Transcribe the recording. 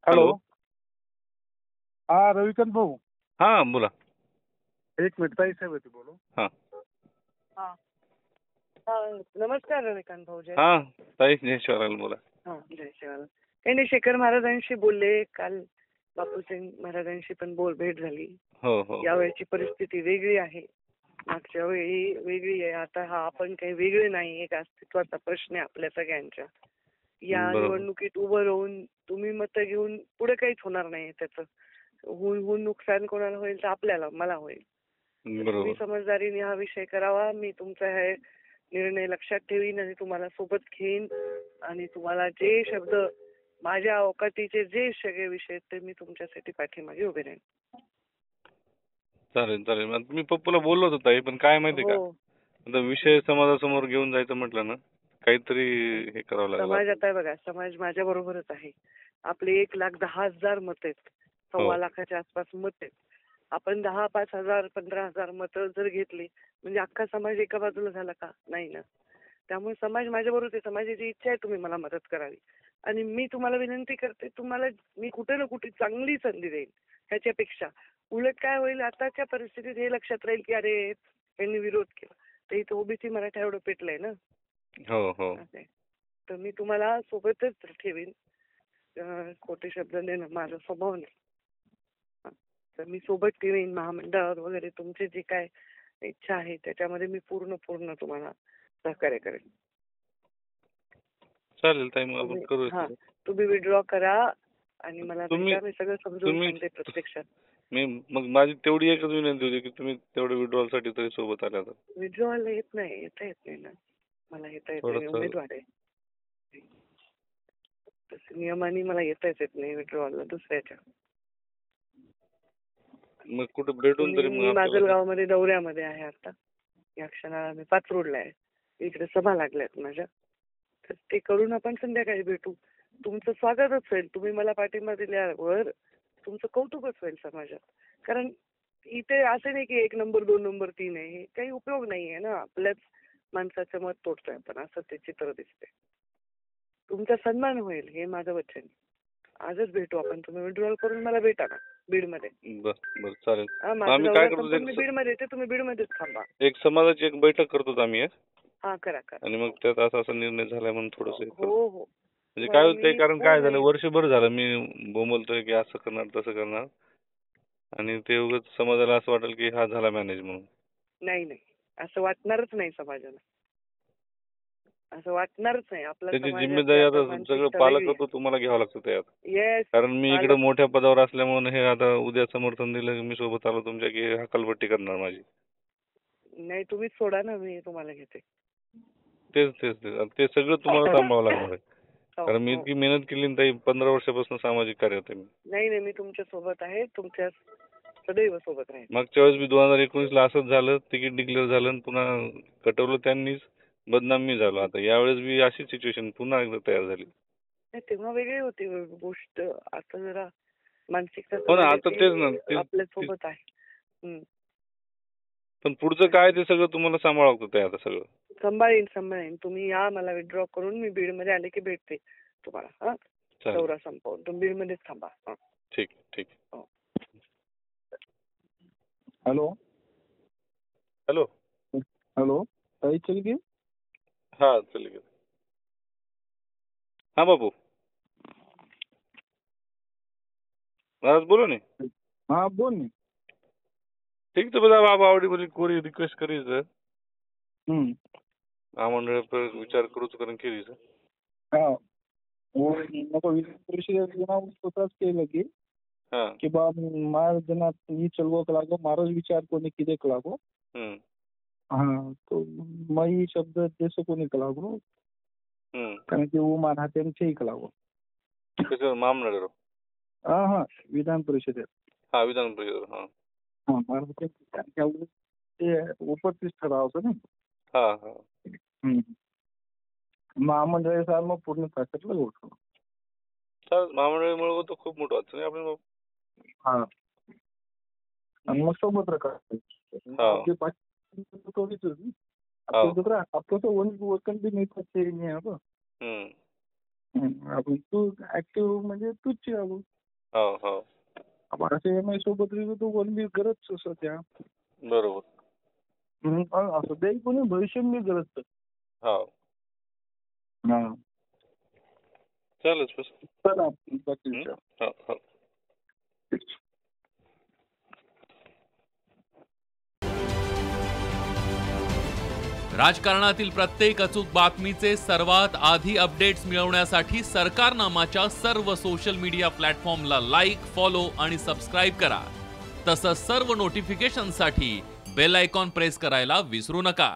Hello. Hello. हा रविकांत भाऊ, हा बोला. एक मिनिट ताई साहेब होते बोलू. हा हा. नमस्कार रविकांत भाऊजी. हा ताई जय शिवराल बोला. हा जय शिवाला. काही नाही, शेखर महाराजांशी बोलले काल. बापूसिंग महाराजांशी पण भेट झाली. हो हो यावेळची परिस्थिती वेगळी आहे, मागच्या वेळी वेगळी आहे. आता हा आपण काही वेगळे नाही, एक अस्तित्वाचा प्रश्न आहे आपल्या सगळ्यांच्या. या बरोबर. निवडणुकीत उभं राहून तुम्ही मतं घेऊन पुढे काहीच होणार नाही. त्याचं होऊन नुकसान कोणाला होईल तर आपल्याला, मला होईल. तुम्ही बरोबर. समजदारीने हा विषय करावा. मी तुमचा हे निर्णय लक्षात ठेवीन आणि तुम्हाला सोबत घेईन. आणि तुम्हाला जे शब्द माझ्या अवकाटीचे जे सगळे विषय ते मी तुमच्यासाठी पाठीमागे उभे राहीन. चालेल चालेल. आता मी पप्पूला बोललो होतो ताई, पण काय माहिती का, हो. आता विषय समाजासमोर घेऊन जायचं म्हटलं ना, काहीतरी हे करावं लागेल. समाज आता आहे बघा, समाज माझ्या बरोबरच आहे. आपले 1,10,000 मत आहेत, हो. 1.25 लाखाच्या आसपास मत आहेत. आपण 10, 5,000, 15,000 मतं जर घेतली म्हणजे अख्खा समाज एका बाजूला झाला का? नाही ना. त्यामुळे समाज माझ्या बरोबर आहे. समाजाची इच्छा आहे तुम्ही मला मदत करावी. आणि मी तुम्हाला विनंती करते, तुम्हाला मी कुठे ना कुठे चांगली संधी देईन. ह्याच्यापेक्षा उलट काय होईल, आताच्या परिस्थितीत हे लक्षात राहील की अरे यांनी विरोध केला तर इथं ओबीसी मराठा एवढं पेटलंय ना. हो हो असं आहे. तर मी तुम्हाला सोबतच ठेवीन. खोटे शब्द देणं माझा स्वभाव नाही. तर मी सोबत ठेवीन. महामंडळावर वगैरे तुमची जी काय इच्छा आहे त्याच्यामध्ये मी पूर्ण तुम्हाला सहकार्य करेन. चालेल ताई, मग आपण करू. हा, तुम्ही विड्रॉ करा आणि मला तुम्ही- भेटा. मी सगळं समजून सांगते प्रत्यक्षात. मी मग माझी तेवढी एकच विनंती होती की तुम्ही तेवढे विड्रॉल साठी तरी सोबत आल्या तर. विड्रॉला येत नाही ना. मला येता येत नाही, मी थोडंसं- उमेदवार आहे. तसं नियमाने मला येताच येत नाही विड्रॉला दुसऱ्याच्या. मग कुठे भेटून तरी मी मग माजलगावमध्ये दौऱ्यामध्ये आहे आता. या क्षणाला मी पाचरोडला आहे. इकडे सभा लागल्यात माझ्या. तर ते करून आपण संध्याकाळी भेटू. तुमचं स्वागतच होईल. तुम्ही मला पाठिंबा दिल्यावर तुमचं कौतुकच होईल समाजात. कारण इथे असं नाही की 1 नंबर 2 नंबर 3 आहे. हे काही उपयोग नाहीये ना. आपल्याच माणसाचं मत तोडतोय आपण, असं ते चित्र दिसते. तुमचा सन्मान होईल हे माझं वचन. आजच भेटू आपण. तुम्ही विड्रॉल करून मला भेटा ना बीडमध्ये. बरं चालेल. माझं आम्ही दौरा काय करतो, संपून मी बीडमध्ये येते, तुम्ही बीडमध्येच थांबा. एक समाजाची एक बैठक करतो आम्ही हा करा. आणि मग त्यात असा निर्णय झाला म्हणून थोडस हो. म्हणजे काय होतं, कारण काय झालं, वर्षभर झालं मी बोंबलतोय की असं करणार तसं करणार, आणि ते उगाच समाजाला असं वाटेल की हा झाला मॅनेज म्हणून. नाही, असं वाटणारच नाही समाजाला. असं वाटणारच नाही. आपला त्याची जिम्मेदारी आता सगळं पालकत्व तुम्हाला घ्यावं लागतं त्यात. येस. कारण मी इकडे मोठ्या पदावर असल्यामुळे हे आता उद्या समर्थन दिलं की मी सोबत आलो तुमच्या की हकालपट्टी करणार माझी. नाही, तुम्हीच सोडा ना, मी तुम्हाला घेते. तेच ते सगळं तुम्हाला सांभाळावं लागणार आहे. कारण मी इतकी मेहनत केली ना ताई, 15 वर्षापासून सामाजिक कार्य होते मी. नाही, मी तुमच्या सोबत आहे. तुमच्या सदैव सोबत राहील. मागच्या वेळेस 2019 ला असंच झालं, तिकीट डिक्लेअर झालं आणि पुन्हा कटवलं त्यांनीच, बदनाम मी झालो. आता यावेळेस बी अशी सिच्युएशन पुन्हा एकदा तयार झाली. तेव्हा वेगळी होती गोष्ट. आता जरा मानसिकता हो ना, आता तेच ना, आपल्या सोबत आहे. पण पुढचं काय ते सगळं तुम्हाला सांभाळावं लागतं ते आता सगळं. सांभाळीन. तुम्ही या, मला विड्रॉ करून मी बीडमध्ये आले की भेटते तुम्हाला. हा, दौरा संपवून तुम्ही बीडमध्येच थांबा. ठीक. हॅलो. ताई चल की. हा चल गे. हा बाबू महाराज बोलो ने. हा बोल ना. ठीक तो બધા બાપ આવડી બધી કોરી રિક્વેસ્ટ કરી છે. આ મંડળ પર વિચાર કરું છું કારણ કેવી છે. हा. नको विधान परिषदेत स्वतःच केलं की बा मार जनात ही चलवक लागो, मारो विचार कोणी किदेक लागो. हा, तो मग शब्द देसो कोणी लागो. कारण की वो मान हाते ठीक लागो. महामंडळ. हा, विधान परिषदेत. हा, विधान परिषद. हा ते उपस्थित ठरावचं ना. हा. महामंडळ साहेब मग पूर्ण ताकदला गोठवलं. महामंडळामुळे तो खूप मोठं वाटतं आपण. हा, आणि मग सोबत आपलं वकन बी नाही. आपण तू ऍक्टिव्ह म्हणजे तूच आहे आपण. हो हो आपण असं एम आय सोबत गेलो तो वनली गरज सध्या. बरोबर. असं ते कोणी भविष्य मी गरज. हो हा चालेल. चला हो हो. राजकारणातील प्रत्येक अचूक बातमीचे सर्वात आधी अपडेट्स मिळवण्यासाठी सरकारनामाच्या सर्व सोशल मीडिया प्लॅटफॉर्मला लाईक, फॉलो आणि सबस्क्राईब करा. तसंच सर्व नोटिफिकेशनसाठी बेल आयकॉन प्रेस करायला विसरू नका.